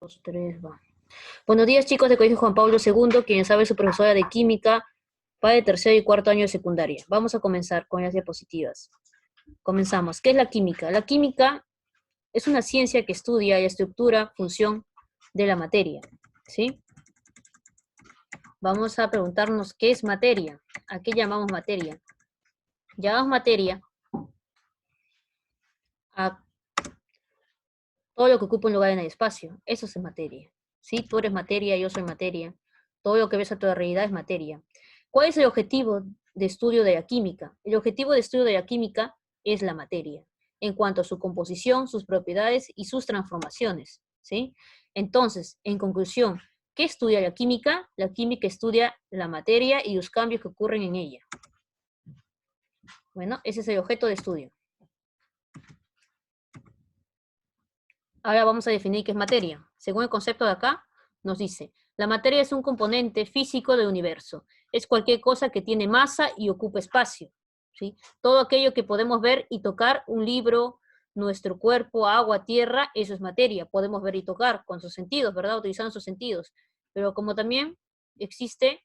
Dos, tres, va. Buenos días, chicos de Colegio Juan Pablo II, quien sabe su profesora de química para el tercer y cuarto año de secundaria. Vamos a comenzar con las diapositivas. Comenzamos. ¿Qué es la química? La química es una ciencia que estudia la estructura, función de la materia, ¿sí? Vamos a preguntarnos qué es materia. ¿A qué llamamos materia? Llamamos materia a todo lo que ocupa un lugar en el espacio. Eso es materia. ¿Sí? Tú eres materia, yo soy materia. Todo lo que ves a tu realidad es materia. ¿Cuál es el objetivo de estudio de la química? El objetivo de estudio de la química es la materia, en cuanto a su composición, sus propiedades y sus transformaciones, ¿sí? Entonces, en conclusión, ¿qué estudia la química? La química estudia la materia y los cambios que ocurren en ella. Bueno, ese es el objeto de estudio. Ahora vamos a definir qué es materia. Según el concepto de acá, nos dice, la materia es un componente físico del universo. Es cualquier cosa que tiene masa y ocupa espacio, ¿sí? Todo aquello que podemos ver y tocar, un libro, nuestro cuerpo, agua, tierra, eso es materia. Podemos ver y tocar con sus sentidos, ¿verdad? Utilizando sus sentidos. Pero como también existe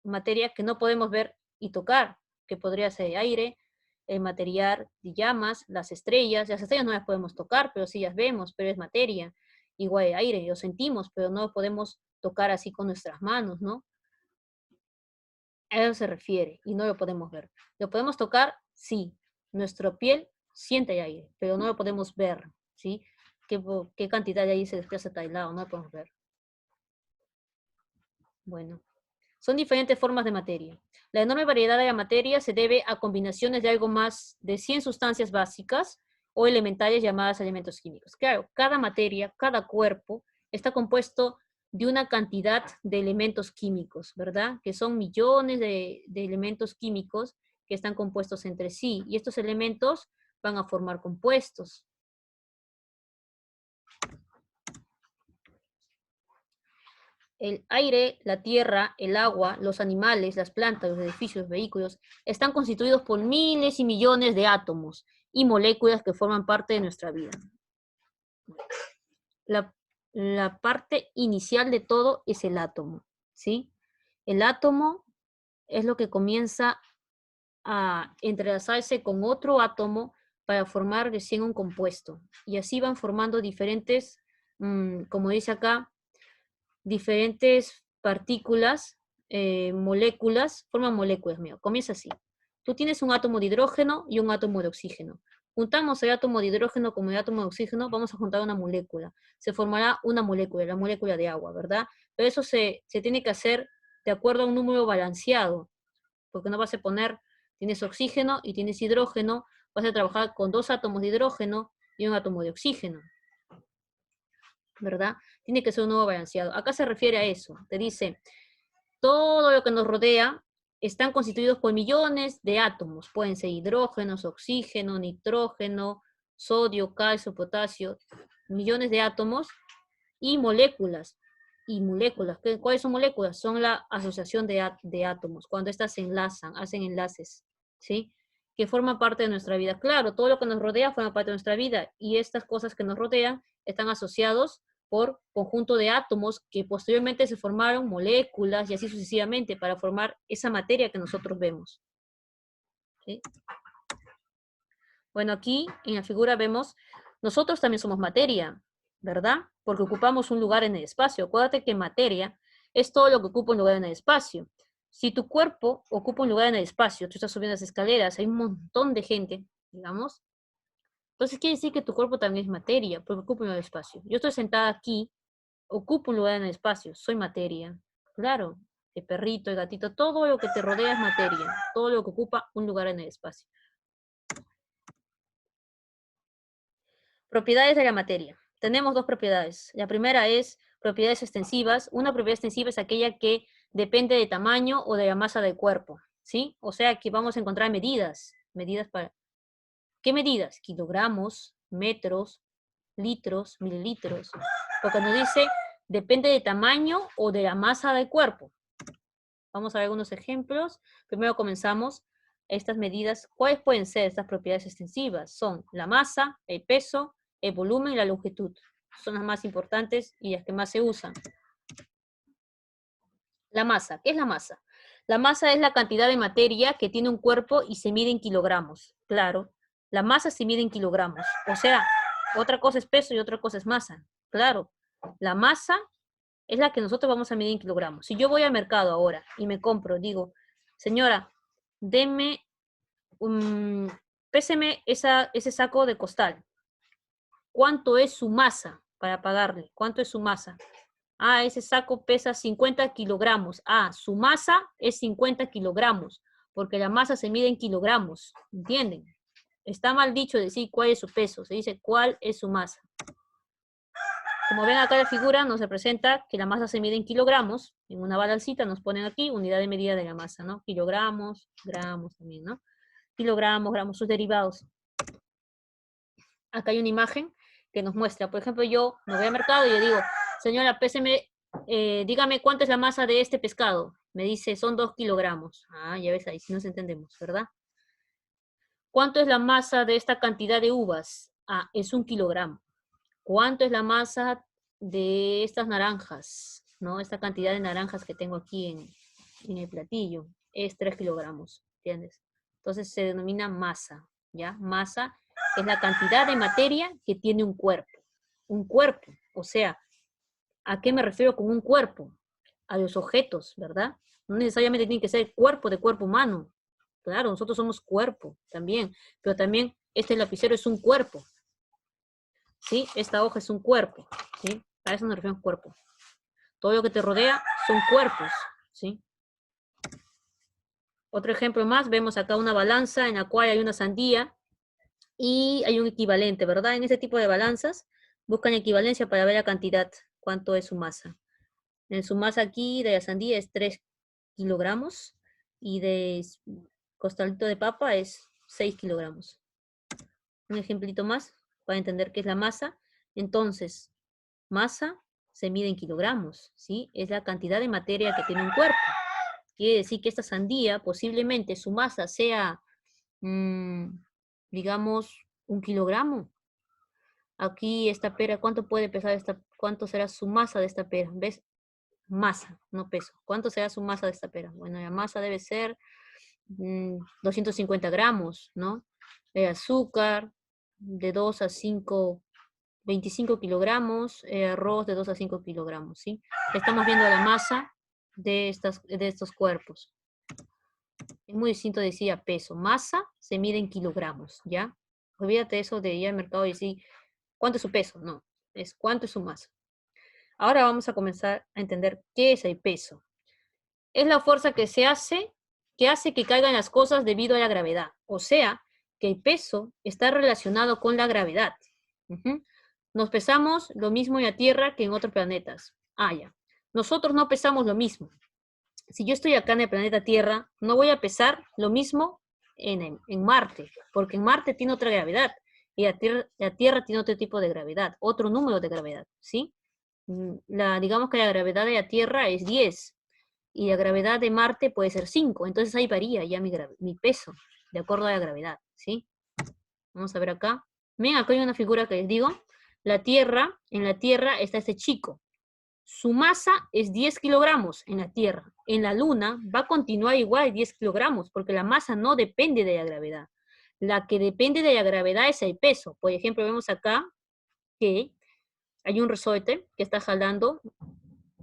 materia que no podemos ver y tocar, que podría ser aire, el material de llamas, las estrellas no las podemos tocar, pero sí las vemos, pero es materia, igual el aire, lo sentimos, pero no lo podemos tocar así con nuestras manos, ¿no? A eso se refiere, y no lo podemos ver. ¿Lo podemos tocar? Sí, nuestra piel siente el aire, pero no lo podemos ver, ¿sí? ¿Qué cantidad de aire se desplaza a tal lado? No lo podemos ver. Bueno. Son diferentes formas de materia. La enorme variedad de la materia se debe a combinaciones de algo más de 100 sustancias básicas o elementales llamadas elementos químicos. Claro, cada materia, cada cuerpo está compuesto de una cantidad de elementos químicos, ¿verdad? Que son millones de elementos químicos que están compuestos entre sí. Y estos elementos van a formar compuestos. El aire, la tierra, el agua, los animales, las plantas, los edificios, los vehículos, están constituidos por miles y millones de átomos y moléculas que forman parte de nuestra vida. La, la parte inicial de todo es el átomo, ¿sí? El átomo es lo que comienza a entrelazarse con otro átomo para formar recién un compuesto. Y así van formando diferentes, como dice acá, diferentes partículas, moléculas, forman moléculas, mira, comienza así. Tú tienes un átomo de hidrógeno y un átomo de oxígeno. Juntamos el átomo de hidrógeno con el átomo de oxígeno, vamos a juntar una molécula. Se formará una molécula, la molécula de agua, ¿verdad? Pero eso se tiene que hacer de acuerdo a un número balanceado, porque no vas a poner, tienes oxígeno y tienes hidrógeno, vas a trabajar con 2 átomos de hidrógeno y un átomo de oxígeno, ¿verdad? Tiene que ser un nuevo balanceado. Acá se refiere a eso. Te dice, todo lo que nos rodea están constituidos por millones de átomos. Pueden ser hidrógenos, oxígeno, nitrógeno, sodio, calcio, potasio, millones de átomos y moléculas. Y moléculas, ¿cuáles son moléculas? Son la asociación de átomos, cuando estas se enlazan, hacen enlaces, ¿sí? Que forman parte de nuestra vida. Claro, todo lo que nos rodea forma parte de nuestra vida y estas cosas que nos rodean están asociados por conjunto de átomos que posteriormente se formaron moléculas y así sucesivamente para formar esa materia que nosotros vemos, ¿sí? Bueno, aquí en la figura vemos, nosotros también somos materia, ¿verdad? Porque ocupamos un lugar en el espacio. Acuérdate que materia es todo lo que ocupa un lugar en el espacio. Si tu cuerpo ocupa un lugar en el espacio, tú estás subiendo las escaleras, hay un montón de gente, digamos, entonces quiere decir que tu cuerpo también es materia, porque ocupa un lugar en el espacio. Yo estoy sentada aquí, ocupo un lugar en el espacio, soy materia. Claro, el perrito, el gatito, todo lo que te rodea es materia, todo lo que ocupa un lugar en el espacio. Propiedades de la materia. Tenemos 2 propiedades. La primera es propiedades extensivas. Una propiedad extensiva es aquella que depende del tamaño o de la masa del cuerpo, ¿sí? O sea que vamos a encontrar medidas. Medidas para... ¿Qué medidas? Kilogramos, metros, litros, mililitros. Porque nos dice, depende del tamaño o de la masa del cuerpo. Vamos a ver algunos ejemplos. Primero comenzamos estas medidas. ¿Cuáles pueden ser estas propiedades extensivas? Son la masa, el peso, el volumen y la longitud. son las más importantes y las que más se usan. La masa, ¿qué es la masa? La masa es la cantidad de materia que tiene un cuerpo y se mide en kilogramos. Claro, la masa se mide en kilogramos. O sea, otra cosa es peso y otra cosa es masa. Claro, la masa es la que nosotros vamos a medir en kilogramos. Si yo voy al mercado ahora y me compro, digo, señora, deme, péseme ese saco de costal. ¿Cuánto es su masa para pagarle? ¿Cuánto es su masa? Ah, ese saco pesa 50 kilogramos. Ah, su masa es 50 kilogramos, porque la masa se mide en kilogramos. ¿Entienden? Está mal dicho decir cuál es su peso, se dice cuál es su masa. Como ven acá la figura, nos representa que la masa se mide en kilogramos. En una balancita nos ponen aquí unidad de medida de la masa, ¿no? Kilogramos, gramos también, ¿no? Kilogramos, gramos, sus derivados. Acá hay una imagen que nos muestra. Por ejemplo, yo me voy al mercado y le digo, señora, péseme, dígame cuánta es la masa de este pescado. Me dice, son 2 kilogramos. Ah, ya ves ahí, si nos entendemos, ¿verdad? ¿Cuánto es la masa de esta cantidad de uvas? Ah, es 1 kilogramo. ¿Cuánto es la masa de estas naranjas? ¿No? Esta cantidad de naranjas que tengo aquí en el platillo. Es 3 kilogramos, ¿entiendes? Entonces se denomina masa, ¿ya? Masa es la cantidad de materia que tiene un cuerpo. Un cuerpo, o sea, ¿a qué me refiero con un cuerpo? A los objetos, ¿verdad? No necesariamente tiene que ser el cuerpo de cuerpo humano. Claro, nosotros somos cuerpo también, pero también este lapicero es un cuerpo, ¿sí? Esta hoja es un cuerpo, ¿sí? A eso nos referimos cuerpo. Todo lo que te rodea son cuerpos, ¿sí? Otro ejemplo más, vemos acá una balanza en la cual hay una sandía y hay un equivalente, ¿verdad? En este tipo de balanzas buscan equivalencia para ver la cantidad, cuánto es su masa. En su masa aquí de la sandía es 3 kilogramos y de costalito de papa es 6 kilogramos. Un ejemplito más para entender qué es la masa. Entonces, masa se mide en kilogramos, ¿sí? Es la cantidad de materia que tiene un cuerpo. Quiere decir que esta sandía posiblemente su masa sea, digamos, 1 kilogramo. Aquí esta pera, ¿cuánto puede pesar cuánto será su masa de esta pera? ¿Ves? Masa, no peso. ¿Cuánto será su masa de esta pera? Bueno, la masa debe ser 250 gramos, ¿no? El azúcar de 2 a 5, 25 kilogramos, arroz de 2 a 5 kilogramos, ¿sí? Estamos viendo la masa de estos cuerpos. Es muy distinto decir a peso. Masa se mide en kilogramos, ¿ya? Olvídate eso de ir al mercado y decir, ¿cuánto es su peso? No, es cuánto es su masa. Ahora vamos a comenzar a entender qué es el peso. Es la fuerza que hace que caigan las cosas debido a la gravedad. O sea, que el peso está relacionado con la gravedad. Nos pesamos lo mismo en la Tierra que en otros planetas. Ah, ya. Nosotros no pesamos lo mismo. Si yo estoy acá en el planeta Tierra, no voy a pesar lo mismo en Marte, porque en Marte tiene otra gravedad y la Tierra tiene otro tipo de gravedad, otro número de gravedad, ¿sí? Digamos que la gravedad de la Tierra es 10 y la gravedad de Marte puede ser 5, entonces ahí varía ya mi peso, de acuerdo a la gravedad, ¿sí? Vamos a ver acá. Ven, acá hay una figura que les digo. En la Tierra está este chico. Su masa es 10 kilogramos en la Tierra. En la Luna va a continuar igual 10 kilogramos, porque la masa no depende de la gravedad. La que depende de la gravedad es el peso. Por ejemplo, vemos acá que hay un resorte que está jalando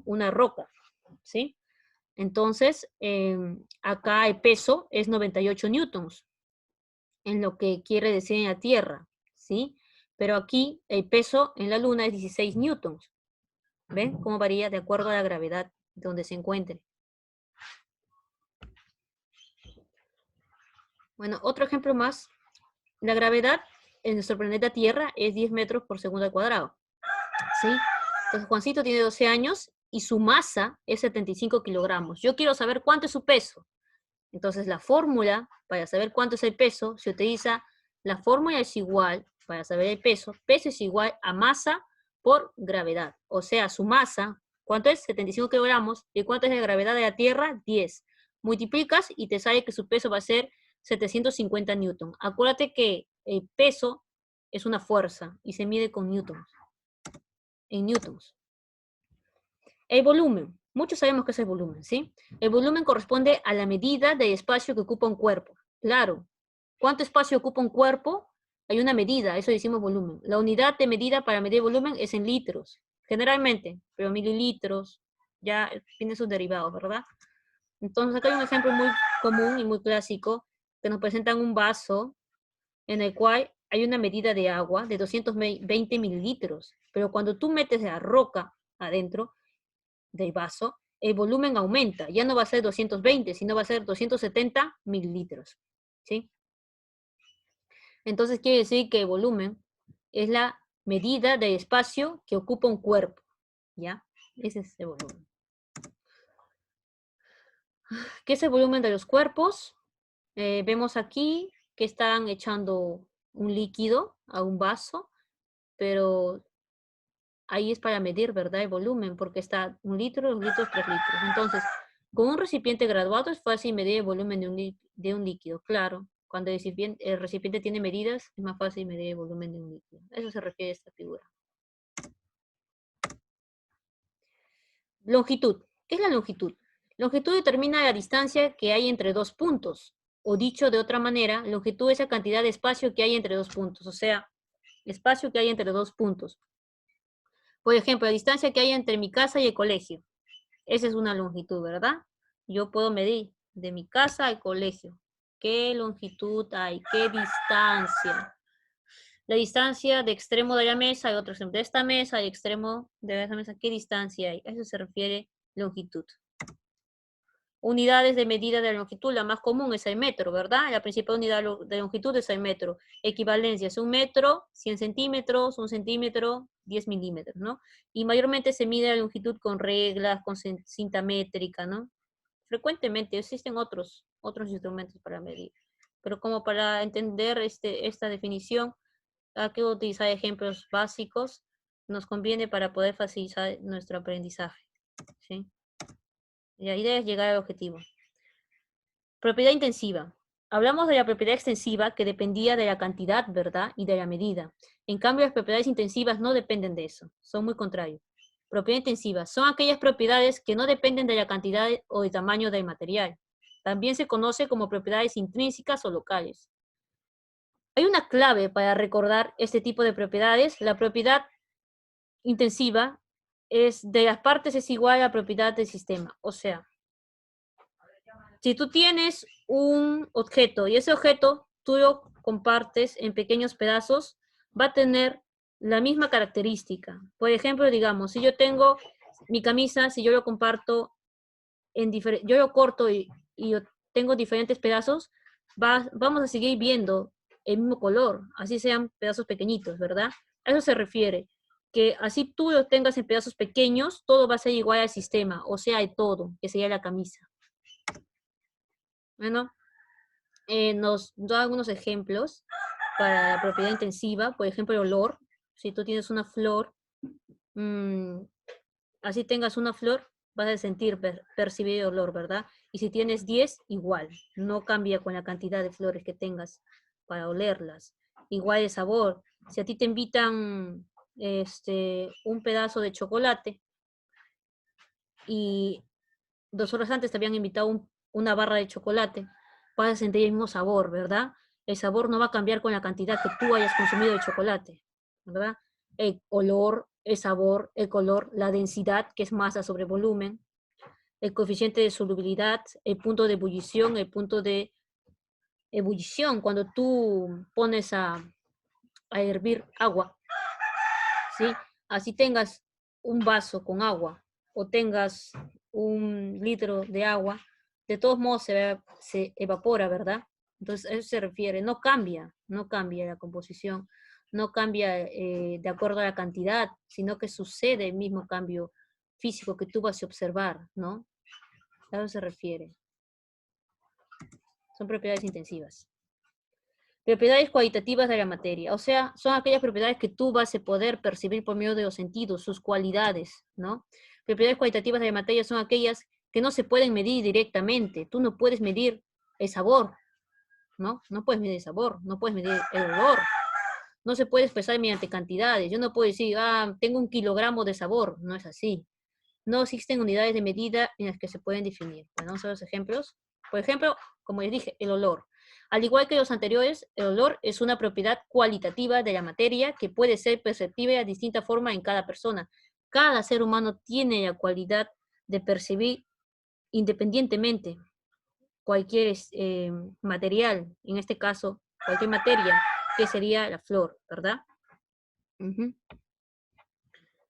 una roca, ¿sí? Entonces, acá el peso es 98 newtons, en lo que quiere decir en la Tierra, ¿sí? Pero aquí el peso en la Luna es 16 newtons. ¿Ven cómo varía de acuerdo a la gravedad donde se encuentre? Bueno, otro ejemplo más. La gravedad en nuestro planeta Tierra es 10 metros por segundo al cuadrado, ¿sí? Entonces, Juancito tiene 12 años y su masa es 75 kilogramos. Yo quiero saber cuánto es su peso. Entonces, la fórmula para saber cuánto es el peso se utiliza, la fórmula es igual, para saber el peso es igual a masa por gravedad. O sea, su masa, ¿cuánto es? 75 kilogramos. ¿Y cuánto es la gravedad de la Tierra? 10. Multiplicas y te sale que su peso va a ser 750 newton. Acuérdate que el peso es una fuerza y se mide con newtons. en newtons. El volumen. Muchos sabemos qué es el volumen, ¿sí? El volumen corresponde a la medida de espacio que ocupa un cuerpo. Claro. ¿Cuánto espacio ocupa un cuerpo? Hay una medida, eso decimos volumen. La unidad de medida para medir volumen es en litros, generalmente, pero mililitros ya tiene sus derivados, ¿verdad? Entonces acá hay un ejemplo muy común y muy clásico que nos presentan un vaso en el cual hay una medida de agua de 220 mililitros, pero cuando tú metes la roca adentro del vaso, el volumen aumenta, ya no va a ser 220, sino va a ser 270 mililitros, ¿sí? Entonces quiere decir que el volumen es la medida de espacio que ocupa un cuerpo, ¿ya? Ese es el volumen. ¿Qué es el volumen de los cuerpos? Vemos aquí que están echando un líquido a un vaso, pero ahí es para medir, ¿verdad? El volumen, porque está 1 litro, 2 litros, 3 litros. Entonces, con un recipiente graduado es fácil medir el volumen de un líquido, claro. Cuando el recipiente tiene medidas, es más fácil medir el volumen de un líquido. A eso se refiere esta figura. Longitud. ¿Qué es la longitud? Longitud determina la distancia que hay entre dos puntos. O dicho de otra manera, longitud es la cantidad de espacio que hay entre dos puntos. O sea, espacio que hay entre dos puntos. Por ejemplo, la distancia que hay entre mi casa y el colegio. Esa es una longitud, ¿verdad? Yo puedo medir de mi casa al colegio. ¿Qué longitud hay? ¿Qué distancia? La distancia de extremo de la mesa al otro extremo de esta mesa, al extremo de esa mesa, ¿qué distancia hay? A eso se refiere longitud. Unidades de medida de la longitud, la más común es el metro, ¿verdad? La principal unidad de longitud es el metro. Equivalencia es 1 metro, 100 centímetros, 1 centímetro, 10 milímetros, ¿no? Y mayormente se mide la longitud con reglas, con cinta métrica, ¿no? Frecuentemente existen otros instrumentos para medir. Pero como para entender esta definición, hay que utilizar ejemplos básicos, nos conviene para poder facilitar nuestro aprendizaje, ¿sí? La idea es llegar al objetivo. Propiedad intensiva. Hablamos de la propiedad extensiva que dependía de la cantidad, ¿verdad? Y de la medida. En cambio, las propiedades intensivas no dependen de eso, son muy contrarios. Propiedad intensiva son aquellas propiedades que no dependen de la cantidad o del tamaño del material. También se conoce como propiedades intrínsecas o locales. Hay una clave para recordar este tipo de propiedades. La propiedad intensiva es de las partes es igual a la propiedad del sistema. O sea, si tú tienes un objeto y ese objeto tú lo compartes en pequeños pedazos, va a tener la misma característica. Por ejemplo, digamos, si yo tengo mi camisa, si yo lo comparto yo lo corto y yo tengo diferentes pedazos, vamos a seguir viendo el mismo color, así sean pedazos pequeñitos, ¿verdad? A eso se refiere, que así tú lo tengas en pedazos pequeños, todo va a ser igual al sistema, o sea, el todo, que sería la camisa. Bueno, nos da algunos ejemplos para la propiedad intensiva, por ejemplo, el olor. Si tú tienes una flor, así tengas una flor, vas a sentir, percibir el olor, ¿verdad? Y si tienes 10, igual, no cambia con la cantidad de flores que tengas para olerlas. Igual el sabor. Si a ti te invitan un pedazo de chocolate y 2 horas antes te habían invitado una barra de chocolate, vas a sentir el mismo sabor, ¿verdad? El sabor no va a cambiar con la cantidad que tú hayas consumido de chocolate, ¿verdad? El olor, el sabor, el color, la densidad, que es masa sobre volumen, el coeficiente de solubilidad, el punto de ebullición, el punto de ebullición, cuando tú pones a hervir agua, ¿sí? Así tengas un vaso con agua o tengas 1 litro de agua, de todos modos se evapora, ¿verdad? Entonces a eso se refiere, no cambia la composición, no cambia de acuerdo a la cantidad, sino que sucede el mismo cambio físico que tú vas a observar, ¿no? A eso se refiere. Son propiedades intensivas. Propiedades cualitativas de la materia, o sea, son aquellas propiedades que tú vas a poder percibir por medio de los sentidos, sus cualidades, ¿no? Propiedades cualitativas de la materia son aquellas que no se pueden medir directamente. Tú no puedes medir el sabor, ¿no? No puedes medir el sabor, no puedes medir el olor, No se puede expresar mediante cantidades. Yo no puedo decir, tengo 1 kilogramo de sabor. No es así. No existen unidades de medida en las que se pueden definir. Bueno, vamos a ver los ejemplos. Por ejemplo, como les dije, el olor. Al igual que los anteriores, el olor es una propiedad cualitativa de la materia que puede ser perceptible de distinta forma en cada persona. Cada ser humano tiene la cualidad de percibir independientemente cualquier material, en este caso, cualquier materia, que sería la flor, ¿verdad? Ujú.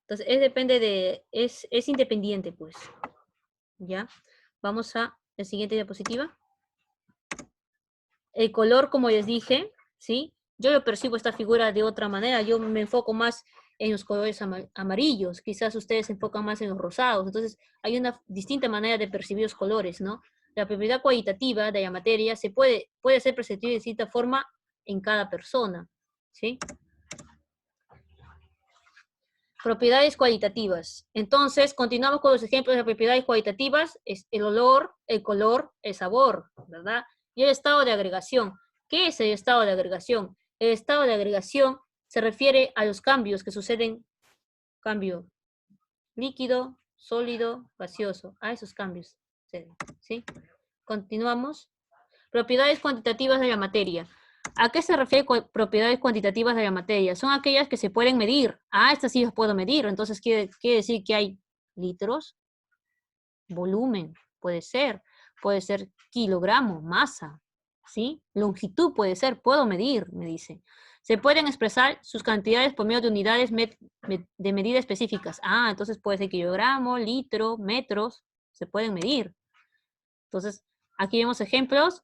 Entonces, es independiente, pues. ¿Ya? Vamos a la siguiente diapositiva. El color, como les dije, ¿sí? Yo lo percibo esta figura de otra manera. Yo me enfoco más en los colores amarillos. Quizás ustedes se enfocan más en los rosados. Entonces, hay una distinta manera de percibir los colores, ¿no? La propiedad cualitativa de la materia puede ser percibida de distinta forma en cada persona, ¿sí? Propiedades cualitativas. Entonces, continuamos con los ejemplos de propiedades cualitativas. Es el olor, el color, el sabor, ¿verdad? Y el estado de agregación. ¿Qué es el estado de agregación? El estado de agregación se refiere a los cambios que suceden, cambio líquido, sólido, gaseoso, a esos cambios, ¿sí? Continuamos. Propiedades cuantitativas de la materia. ¿A qué se refiere propiedades cuantitativas de la materia? Son aquellas que se pueden medir. Estas sí las puedo medir. Entonces quiere decir que hay litros, volumen, puede ser kilogramo, masa, ¿sí? Longitud puede ser, puedo medir, me dice. Se pueden expresar sus cantidades por medio de unidades de medida específicas. Entonces puede ser kilogramo, litro, metros, se pueden medir. Entonces, aquí vemos ejemplos.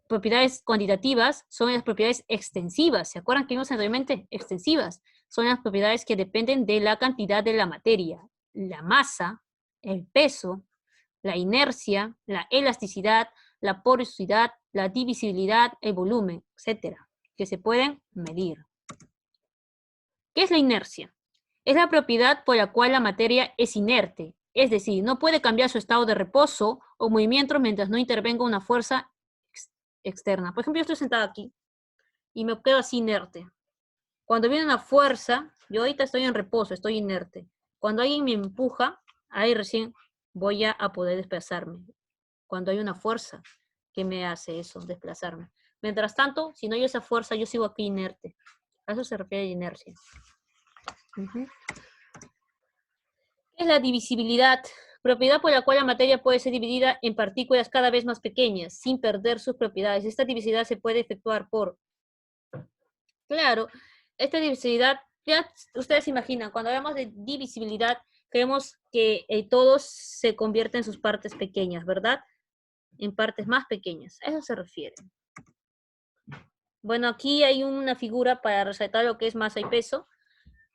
Propiedades cuantitativas son las propiedades extensivas. ¿Se acuerdan que vimos anteriormente? Extensivas. Son las propiedades que dependen de la cantidad de la materia. La masa, el peso, la inercia, la elasticidad, la porosidad, la divisibilidad, el volumen, etcétera, que se pueden medir. ¿Qué es la inercia? Es la propiedad por la cual la materia es inerte, es decir, no puede cambiar su estado de reposo o movimiento mientras no intervenga una fuerza externa. Por ejemplo, yo estoy sentada aquí y me quedo así inerte. Cuando viene una fuerza, yo ahorita estoy en reposo, estoy inerte. Cuando alguien me empuja, ahí recién voy a poder desplazarme. Cuando hay una fuerza que me hace eso, desplazarme. Mientras tanto, si no hay esa fuerza, yo sigo aquí inerte. A eso se refiere a inercia. ¿Qué es la divisibilidad? Propiedad por la cual la materia puede ser dividida en partículas cada vez más pequeñas, sin perder sus propiedades. Esta divisibilidad se puede efectuar claro, esta divisibilidad, ya ustedes imaginan, cuando hablamos de divisibilidad, creemos que todo se convierte en sus partes pequeñas, ¿verdad? En partes más pequeñas. A eso se refiere. Bueno, aquí hay una figura para resaltar lo que es masa y peso.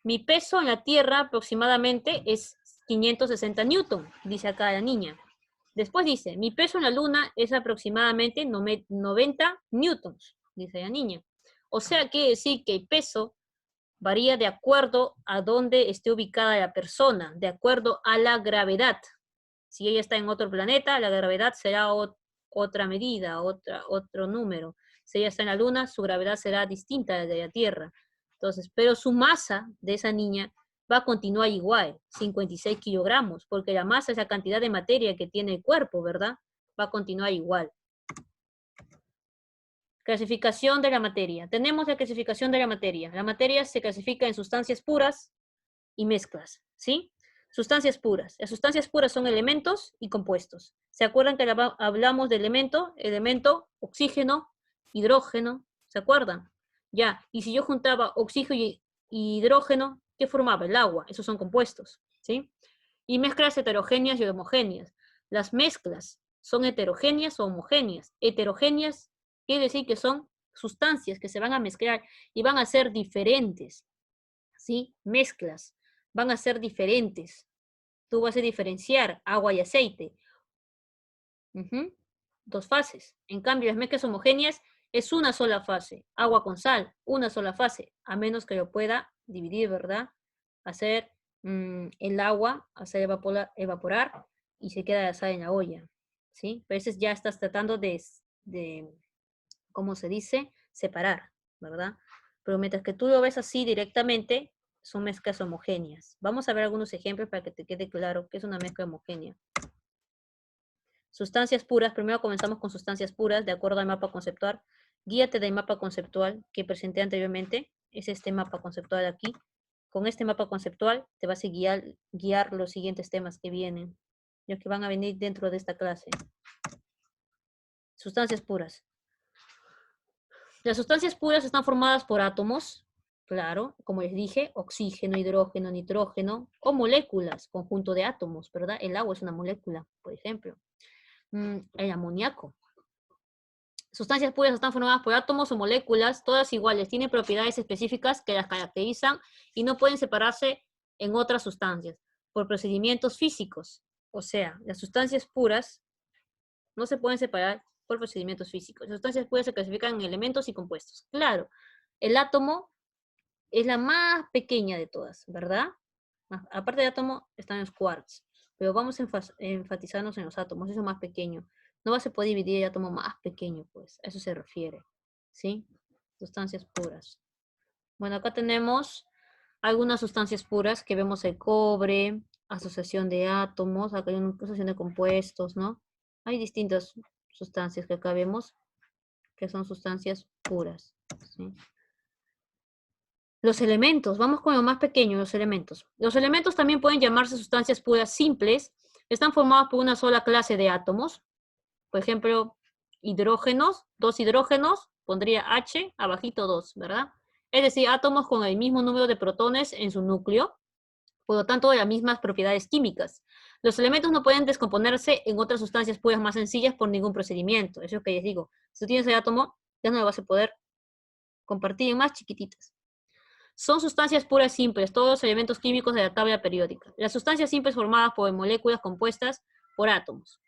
Mi peso en la Tierra aproximadamente es 560 newton, dice acá la niña. Después dice, mi peso en la Luna es aproximadamente 90 newtons, dice la niña. O sea, quiere decir que el peso varía de acuerdo a dónde esté ubicada la persona, de acuerdo a la gravedad. Si ella está en otro planeta, la gravedad será otra medida, otro número. Si ella está en la Luna, su gravedad será distinta de la Tierra. Entonces, pero su masa de esa niña va a continuar igual, 56 kilogramos, porque la masa es la cantidad de materia que tiene el cuerpo, ¿verdad? Va a continuar igual. Clasificación de la materia. Tenemos la clasificación de la materia. La materia se clasifica en sustancias puras y mezclas, ¿sí? Sustancias puras. Las sustancias puras son elementos y compuestos. ¿Se acuerdan que hablamos de elemento, oxígeno, hidrógeno? ¿Se acuerdan? Ya, y si yo juntaba oxígeno y hidrógeno, ¿qué formaba? El agua. Esos son compuestos, ¿sí? Y mezclas heterogéneas y homogéneas. Las mezclas son heterogéneas o homogéneas. Heterogéneas quiere decir que son sustancias que se van a mezclar y van a ser diferentes, ¿sí? Mezclas van a ser diferentes. Tú vas a diferenciar agua y aceite. Dos fases. En cambio, las mezclas homogéneas es una sola fase. Agua con sal, una sola fase, a menos que lo pueda dividir, ¿verdad? Hacer el agua, hacer evaporar y se queda la sal en la olla, ¿sí? Pero ya estás tratando de ¿cómo se dice? Separar, ¿verdad? Pero mientras que tú lo ves así directamente, son mezclas homogéneas. Vamos a ver algunos ejemplos para que te quede claro qué es una mezcla homogénea. Sustancias puras, primero comenzamos con sustancias puras, de acuerdo al mapa conceptual. Guíate del mapa conceptual que presenté anteriormente, es este mapa conceptual de aquí. Con este mapa conceptual te vas a guiar los siguientes temas que vienen, los que van a venir dentro de esta clase. Sustancias puras. Las sustancias puras están formadas por átomos, claro, como les dije, oxígeno, hidrógeno, nitrógeno, o moléculas, conjunto de átomos, ¿verdad? El agua es una molécula, por ejemplo. El amoníaco. Sustancias puras están formadas por átomos o moléculas, todas iguales, tienen propiedades específicas que las caracterizan y no pueden separarse en otras sustancias por procedimientos físicos. O sea, las sustancias puras no se pueden separar por procedimientos físicos. Las sustancias puras se clasifican en elementos y compuestos. Claro, el átomo es la más pequeña de todas, ¿verdad? Aparte del átomo están los quarks, pero vamos a enfatizarnos en los átomos, eso es más pequeño. No vas a poder dividir el átomo más pequeño, pues, a eso se refiere, ¿sí? Sustancias puras. Bueno, acá tenemos algunas sustancias puras que vemos el cobre, asociación de átomos, acá hay una asociación de compuestos, ¿no? Hay distintas sustancias que acá vemos que son sustancias puras, ¿sí? Los elementos, vamos con lo más pequeño, los elementos. Los elementos también pueden llamarse sustancias puras simples, están formados por una sola clase de átomos, por ejemplo, hidrógenos, dos hidrógenos, pondría H, abajito 2, ¿verdad? Es decir, átomos con el mismo número de protones en su núcleo, por lo tanto, de las mismas propiedades químicas. Los elementos no pueden descomponerse en otras sustancias puras más sencillas por ningún procedimiento. Eso es lo que les digo. Si tú tienes el átomo, ya no lo vas a poder compartir en más chiquititas. Son sustancias puras simples, todos los elementos químicos de la tabla periódica. Las sustancias simples formadas por moléculas compuestas por átomos.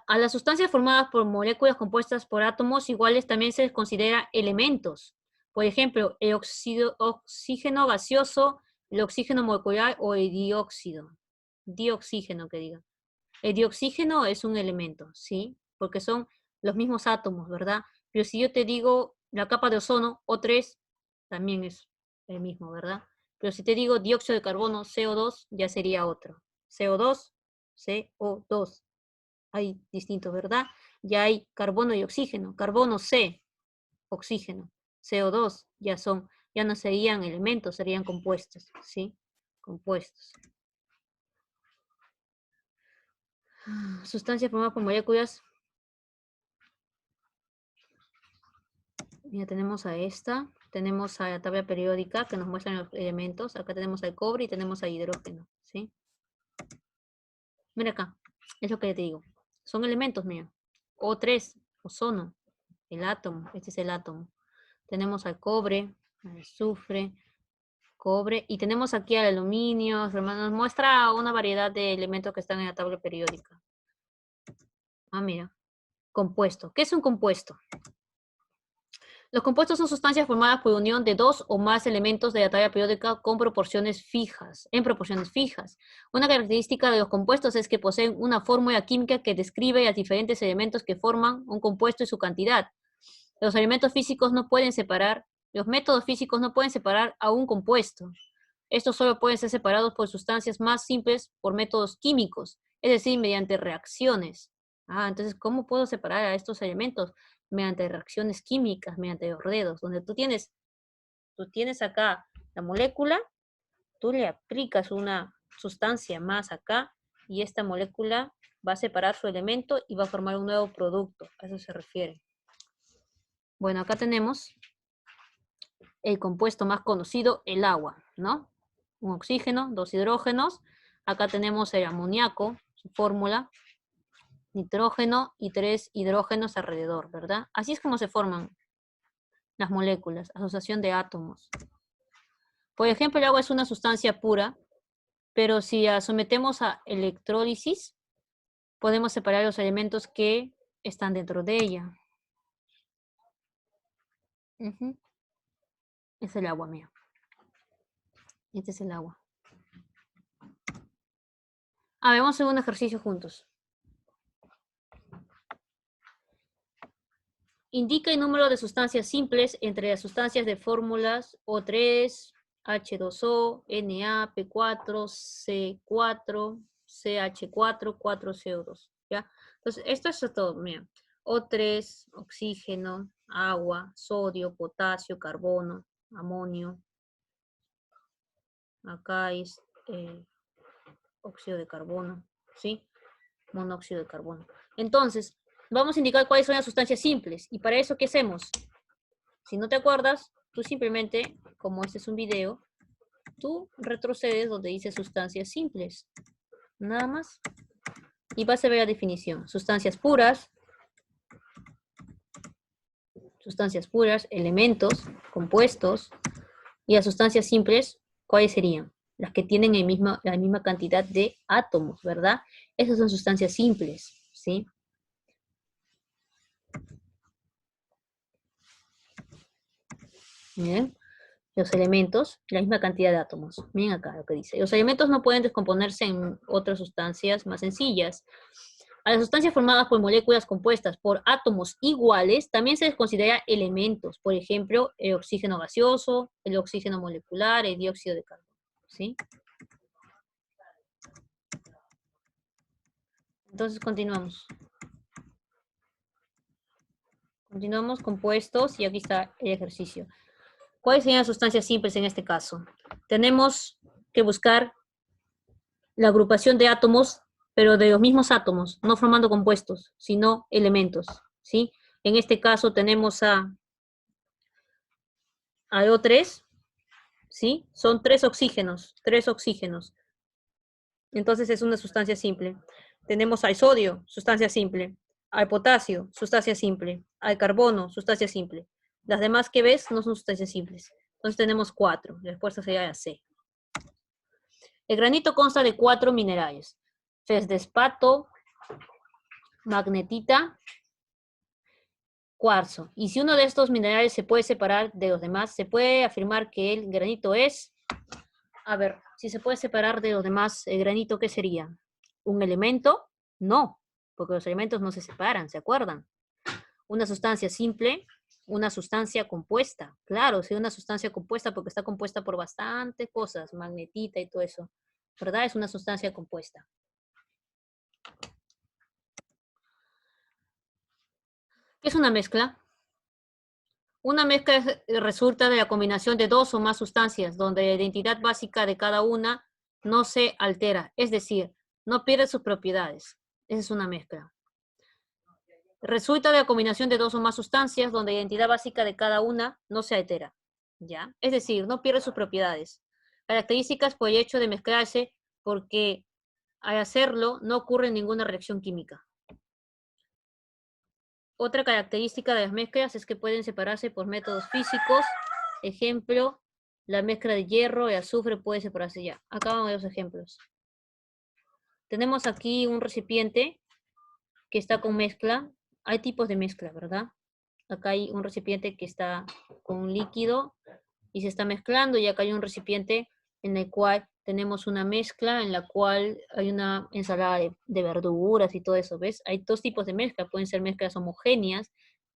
A las sustancias formadas por moléculas compuestas por átomos iguales también se les considera elementos. Por ejemplo, el oxígeno gaseoso, el oxígeno molecular o el dióxido. Dioxígeno, que diga. El dioxígeno es un elemento, ¿sí? Porque son los mismos átomos, ¿verdad? Pero si yo te digo la capa de ozono, O3, también es el mismo, ¿verdad? Pero si te digo dióxido de carbono, CO2, ya sería otro. CO2, CO2. Hay distintos, ¿verdad? Ya hay carbono y oxígeno. Carbono C, oxígeno. CO2 ya no serían elementos, serían compuestos, ¿sí? Compuestos. Sustancias formadas por moléculas. Ya tenemos a esta. Tenemos a la tabla periódica que nos muestran los elementos. Acá tenemos al cobre y tenemos al hidrógeno, ¿sí? Mira acá, es lo que te digo. Son elementos, mira. O3, ozono, el átomo, este es el átomo. Tenemos al cobre, al azufre, cobre, y tenemos aquí al aluminio, nos muestra una variedad de elementos que están en la tabla periódica. Ah, mira, compuesto. ¿Qué es un compuesto? Los compuestos son sustancias formadas por unión de dos o más elementos de la tabla periódica con proporciones fijas, en proporciones fijas. Una característica de los compuestos es que poseen una fórmula química que describe los diferentes elementos que forman un compuesto y su cantidad. Los elementos físicos no pueden separar, los métodos físicos no pueden separar a un compuesto. Estos solo pueden ser separados por sustancias más simples por métodos químicos, es decir, mediante reacciones. Entonces, ¿cómo puedo separar a estos elementos? Mediante reacciones químicas, mediante los dedos, donde tú tienes acá la molécula, tú le aplicas una sustancia más acá y esta molécula va a separar su elemento y va a formar un nuevo producto. A eso se refiere. Bueno, acá tenemos el compuesto más conocido, el agua, ¿no? Un oxígeno, dos hidrógenos. Acá tenemos el amoníaco, su fórmula, nitrógeno y 3 hidrógenos alrededor, ¿verdad? Así es como se forman las moléculas, asociación de átomos. Por ejemplo, el agua es una sustancia pura, pero si la sometemos a electrólisis, podemos separar los elementos que están dentro de ella. Es el agua, mía. Este es el agua. Vamos a hacer un ejercicio juntos. Indica el número de sustancias simples entre las sustancias de fórmulas O3, H2O, Na, P4, C4, CH4, 4CO2. ¿Ya? Entonces, esto es todo. Mira. O3, oxígeno, agua, sodio, potasio, carbono, amonio. Acá es óxido de carbono, ¿sí? Monóxido de carbono. Entonces, vamos a indicar cuáles son las sustancias simples. Y para eso, ¿qué hacemos? Si no te acuerdas, tú simplemente, como este es un video, tú retrocedes donde dice sustancias simples. Nada más. Y vas a ver la definición. Sustancias puras, elementos, compuestos. Y las sustancias simples, ¿cuáles serían? Las que tienen la misma cantidad de átomos, ¿verdad? Esas son sustancias simples, ¿sí? Miren, los elementos, la misma cantidad de átomos. Miren acá lo que dice. Los elementos no pueden descomponerse en otras sustancias más sencillas. A las sustancias formadas por moléculas compuestas por átomos iguales también se les considera elementos. Por ejemplo, el oxígeno gaseoso, el oxígeno molecular, el dióxido de carbono, ¿sí? Entonces continuamos. Continuamos compuestos y aquí está el ejercicio. ¿Cuáles serían las sustancias simples en este caso? Tenemos que buscar la agrupación de átomos, pero de los mismos átomos, no formando compuestos, sino elementos, ¿sí? En este caso tenemos a O3, ¿sí? Son tres oxígenos. Entonces es una sustancia simple. Tenemos al sodio, sustancia simple. Al potasio, sustancia simple. Al carbono, sustancia simple. Las demás que ves no son sustancias simples. Entonces tenemos 4. La respuesta sería la C. El granito consta de 4 minerales. Feldespato, magnetita, cuarzo. Y si uno de estos minerales se puede separar de los demás, se puede afirmar que el granito es... A ver, si se puede separar de los demás, el granito, ¿qué sería? ¿Un elemento? No, porque los elementos no se separan, ¿se acuerdan? Una sustancia simple, una sustancia compuesta. Claro, sí, una sustancia compuesta porque está compuesta por bastantes cosas, magnetita y todo eso. ¿Verdad? Es una sustancia compuesta. ¿Qué es una mezcla? Una mezcla resulta de la combinación de dos o más sustancias, donde la identidad básica de cada una no se altera, es decir, no pierde sus propiedades. Esa es una mezcla. Resulta de la combinación de dos o más sustancias, donde la identidad básica de cada una no se altera. ¿Ya? Es decir, no pierde sus propiedades. Características por el hecho de mezclarse, porque al hacerlo no ocurre ninguna reacción química. Otra característica de las mezclas es que pueden separarse por métodos físicos. Ejemplo, la mezcla de hierro y azufre puede separarse ya. Acá van los ejemplos. Tenemos aquí un recipiente que está con mezcla. Hay tipos de mezcla, ¿verdad? Acá hay un recipiente que está con un líquido y se está mezclando, y acá hay un recipiente en el cual tenemos una mezcla en la cual hay una ensalada de verduras y todo eso, ¿ves? Hay dos tipos de mezcla, pueden ser mezclas homogéneas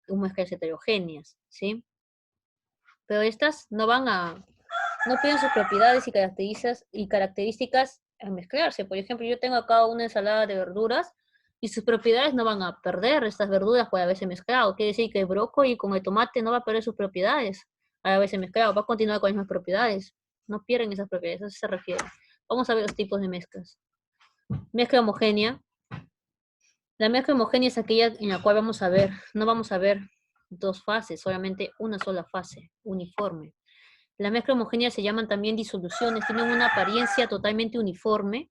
o mezclas heterogéneas, ¿sí? Pero estas no pierden sus propiedades y características al mezclarse. Por ejemplo, yo tengo acá una ensalada de verduras y sus propiedades no van a perder estas verduras por haberse mezclado. Quiere decir que el brócoli con el tomate no va a perder sus propiedades al haberse mezclado, va a continuar con las mismas propiedades. No pierden esas propiedades, a eso se refiere. Vamos a ver los tipos de mezclas. Mezcla homogénea. La mezcla homogénea es aquella en la cual no vamos a ver dos fases, solamente una sola fase, uniforme. La mezcla homogénea se llaman también disoluciones, tienen una apariencia totalmente uniforme,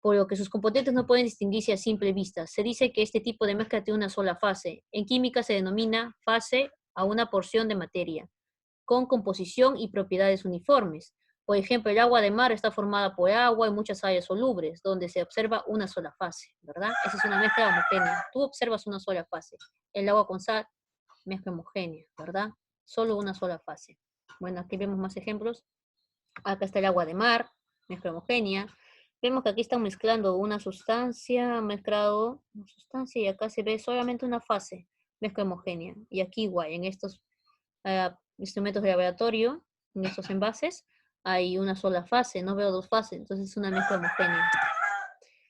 por lo que sus componentes no pueden distinguirse a simple vista. Se dice que este tipo de mezcla tiene una sola fase. En química se denomina fase a una porción de materia, con composición y propiedades uniformes. Por ejemplo, el agua de mar está formada por agua y muchas sales solubles, donde se observa una sola fase, ¿verdad? Esa es una mezcla homogénea. Tú observas una sola fase. El agua con sal, mezcla homogénea, ¿verdad? Solo una sola fase. Bueno, aquí vemos más ejemplos. Acá está el agua de mar, mezcla homogénea. Vemos que aquí están mezclando una sustancia, y acá se ve solamente una fase. mezcla homogénea. Y aquí igual, en estos instrumentos de laboratorio, en estos envases, hay una sola fase, no veo dos fases, entonces es una mezcla homogénea.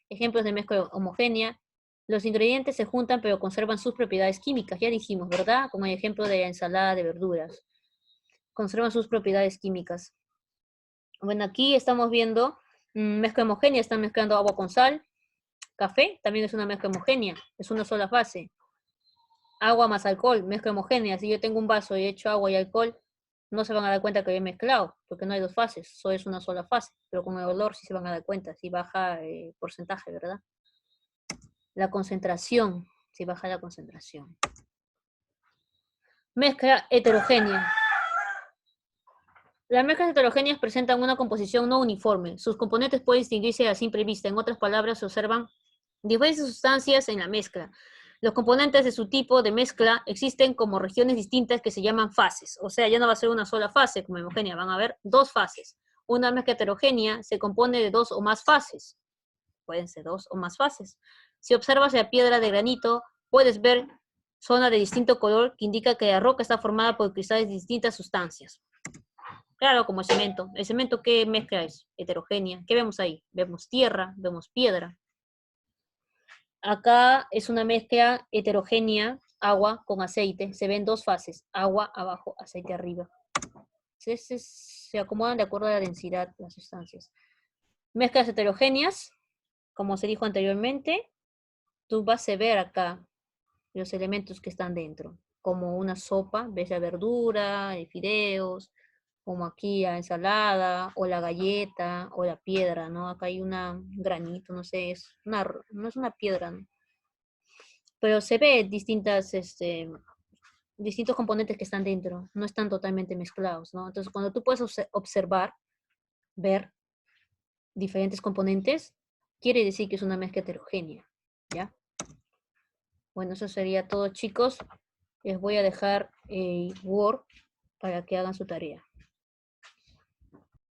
Ejemplos de mezcla homogénea. Los ingredientes se juntan pero conservan sus propiedades químicas, ya dijimos, ¿verdad? Como el ejemplo de la ensalada de verduras. Conservan sus propiedades químicas. Bueno, aquí estamos viendo mezcla homogénea, están mezclando agua con sal. Café también es una mezcla homogénea, es una sola fase. Agua más alcohol, mezcla homogénea. Si yo tengo un vaso y he hecho agua y alcohol, no se van a dar cuenta que he mezclado, porque no hay dos fases, solo es una sola fase. Pero con el olor sí se van a dar cuenta, si baja porcentaje, ¿verdad? La concentración, si baja la concentración. Mezcla heterogénea. Las mezclas heterogéneas presentan una composición no uniforme. Sus componentes pueden distinguirse a simple vista. En otras palabras, se observan diferentes sustancias en la mezcla. Los componentes de su tipo de mezcla existen como regiones distintas que se llaman fases. O sea, ya no va a ser una sola fase como homogénea, van a haber dos fases. Una mezcla heterogénea se compone de dos o más fases. Pueden ser dos o más fases. Si observas la piedra de granito, puedes ver zona de distinto color que indica que la roca está formada por cristales de distintas sustancias. Claro, como el cemento. ¿El cemento qué mezcla es? Heterogénea. ¿Qué vemos ahí? Vemos tierra, vemos piedra. Acá es una mezcla heterogénea, agua con aceite. Se ven dos fases, agua abajo, aceite arriba. Se acomodan de acuerdo a la densidad de las sustancias. Mezclas heterogéneas, como se dijo anteriormente, tú vas a ver acá los elementos que están dentro, como una sopa, ves la verdura, fideos, como aquí la ensalada, o la galleta, o la piedra, ¿no? Acá hay un granito, no sé, no es una piedra, ¿no? Pero se ve distintos componentes que están dentro, no están totalmente mezclados, ¿no? Entonces, cuando tú puedes observar, ver diferentes componentes, quiere decir que es una mezcla heterogénea, ¿ya? Bueno, eso sería todo, chicos. Les voy a dejar Word para que hagan su tarea.